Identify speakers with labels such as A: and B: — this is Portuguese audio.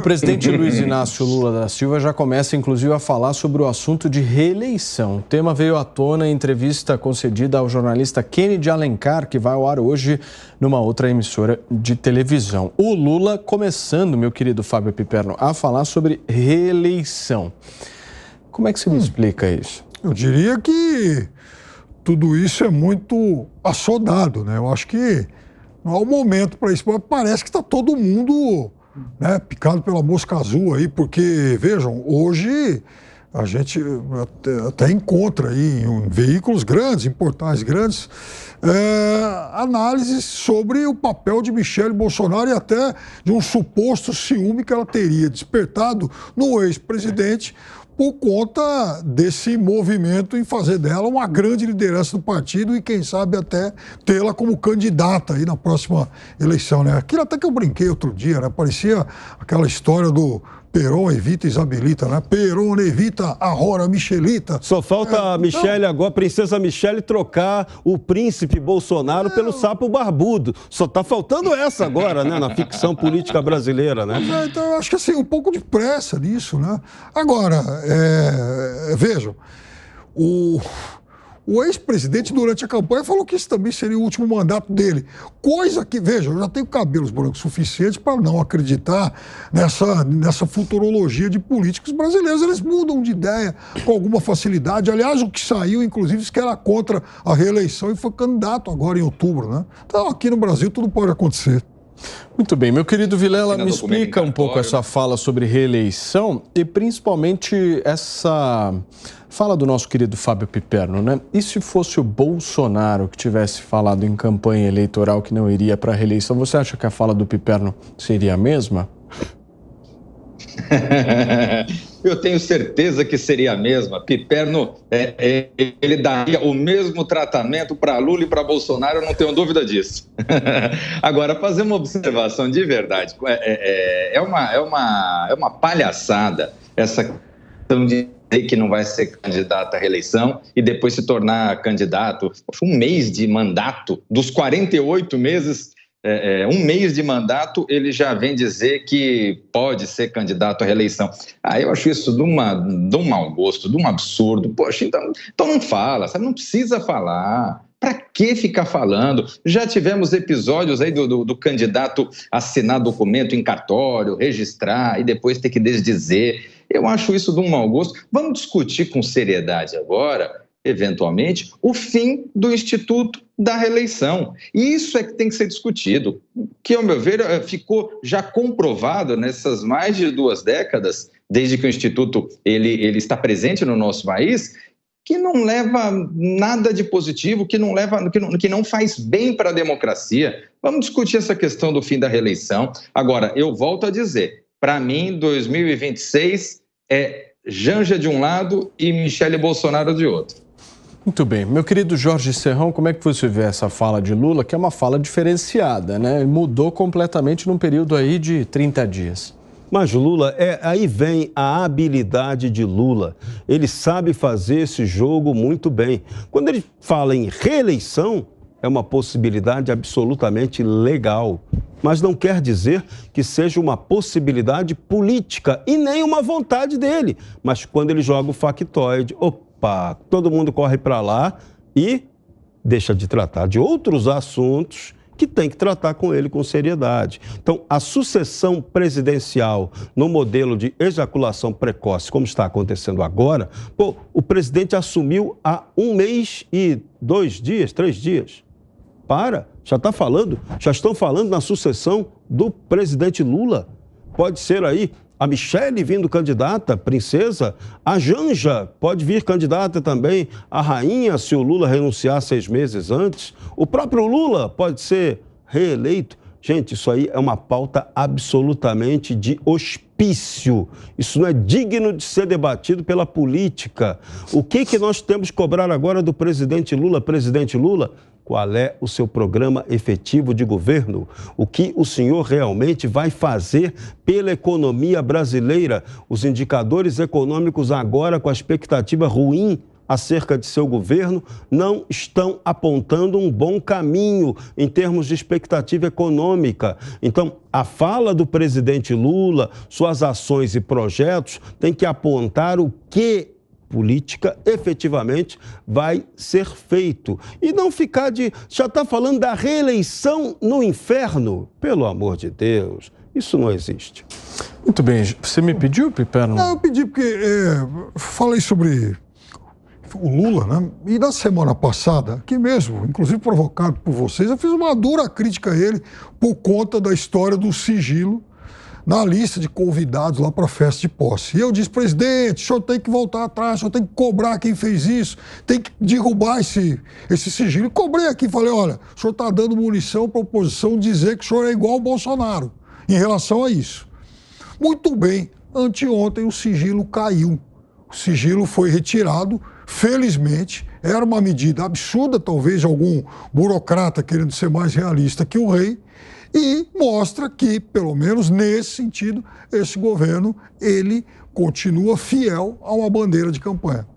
A: presidente Luiz Inácio Lula da Silva já começa, inclusive, a falar sobre o assunto de reeleição. O tema veio à tona em entrevista concedida ao jornalista Kennedy Alencar, que vai ao ar hoje numa outra emissora de televisão. O Lula começando, meu querido Fábio Piperno, a falar sobre reeleição. Como é que você me explica isso?
B: Eu diria que tudo isso é muito assodado, né? Eu acho que não há um momento para isso. Parece que está todo mundo, né, picado pela mosca azul aí, porque, vejam, hoje a gente até encontra aí em veículos grandes, em portais grandes, análises sobre o papel de Michele Bolsonaro e até de um suposto ciúme que ela teria despertado no ex-presidente por conta desse movimento em fazer dela uma grande liderança do partido e, quem sabe, até tê-la como candidata aí na próxima eleição, né? Aquilo até que eu brinquei outro dia, né? Parecia aquela história do Peron evita Isabelita, né? Peron evita a Rora Michelita.
C: Só falta a Michele agora, a princesa Michele, trocar o príncipe Bolsonaro pelo sapo barbudo. Só tá faltando essa agora, né? Na ficção política brasileira, né?
B: Então, eu acho que assim, um pouco de pressa nisso, né? Agora, vejam, o ex-presidente, durante a campanha, falou que esse também seria o último mandato dele. Coisa que, veja, eu já tenho cabelos brancos suficientes para não acreditar nessa futurologia de políticos brasileiros. Eles mudam de ideia com alguma facilidade. Aliás, o que saiu, inclusive, disse que era contra a reeleição e foi candidato agora em outubro, né? Então, aqui no Brasil, tudo pode acontecer.
A: Muito bem, meu querido Vilela, me explica um pouco essa fala sobre reeleição e principalmente essa fala do nosso querido Fábio Piperno, né? E se fosse o Bolsonaro que tivesse falado em campanha eleitoral que não iria para a reeleição, você acha que a fala do Piperno seria a mesma?
D: Eu tenho certeza que seria a mesma. Piperno, ele daria o mesmo tratamento para Lula e para Bolsonaro, eu não tenho dúvida disso. Agora, fazer uma observação de verdade, é uma palhaçada essa questão de dizer que não vai ser candidato à reeleição e depois se tornar candidato. Um mês de mandato, dos 48 meses... um mês de mandato, ele já vem dizer que pode ser candidato à reeleição. Eu acho isso de um mau gosto, de um absurdo. Poxa, então não fala, sabe? Não precisa falar. Para que ficar falando? Já tivemos episódios aí do candidato assinar documento em cartório, registrar e depois ter que desdizer. Eu acho isso de um mau gosto. Vamos discutir com seriedade agora, eventualmente, o fim do Instituto da Reeleição. E isso é que tem que ser discutido, que, ao meu ver, ficou já comprovado nessas mais de 2 décadas, desde que o Instituto ele está presente no nosso país, que não leva nada de positivo, que não faz bem para a democracia. Vamos discutir essa questão do fim da reeleição. Agora, eu volto a dizer, para mim, 2026 é Janja de um lado e Michele Bolsonaro de outro.
A: Muito bem. Meu querido Jorge Serrão, como é que você vê essa fala de Lula, que é uma fala diferenciada, né? Mudou completamente num período aí de 30 dias.
C: Mas Lula, aí vem a habilidade de Lula. Ele sabe fazer esse jogo muito bem. Quando ele fala em reeleição, é uma possibilidade absolutamente legal. Mas não quer dizer que seja uma possibilidade política e nem uma vontade dele. Mas quando ele joga o factoide, todo mundo corre para lá e deixa de tratar de outros assuntos que tem que tratar com ele com seriedade. Então, a sucessão presidencial no modelo de ejaculação precoce, como está acontecendo agora, o presidente assumiu há 1 mês e 2 dias, 3 dias. Já estão falando na sucessão do presidente Lula. Pode ser aí a Michele vindo candidata, princesa, a Janja pode vir candidata também, a rainha, se o Lula renunciar 6 meses antes, o próprio Lula pode ser reeleito. Gente, isso aí é uma pauta absolutamente de hospício. Isso não é digno de ser debatido pela política. O que nós temos que cobrar agora do presidente Lula? Presidente Lula, qual é o seu programa efetivo de governo? O que o senhor realmente vai fazer pela economia brasileira? Os indicadores econômicos agora com a expectativa ruim acerca de seu governo não estão apontando um bom caminho em termos de expectativa econômica. Então, a fala do presidente Lula, suas ações e projetos têm que apontar o que política efetivamente vai ser feito. E não ficar já está falando da reeleição no inferno. Pelo amor de Deus, isso não existe.
A: Muito bem. Você me pediu, Piperno?
B: Não, eu pedi porque falei sobre o Lula, né? E na semana passada, aqui mesmo, inclusive provocado por vocês, eu fiz uma dura crítica a ele por conta da história do sigilo na lista de convidados lá para a festa de posse. E eu disse, presidente, o senhor tem que voltar atrás, o senhor tem que cobrar quem fez isso, tem que derrubar esse sigilo. E cobrei aqui, falei, olha, o senhor está dando munição para a oposição dizer que o senhor é igual ao Bolsonaro em relação a isso. Muito bem, anteontem o sigilo caiu. O sigilo foi retirado, felizmente, era uma medida absurda, talvez de algum burocrata querendo ser mais realista que o rei, e mostra que, pelo menos nesse sentido, esse governo, ele continua fiel a uma bandeira de campanha.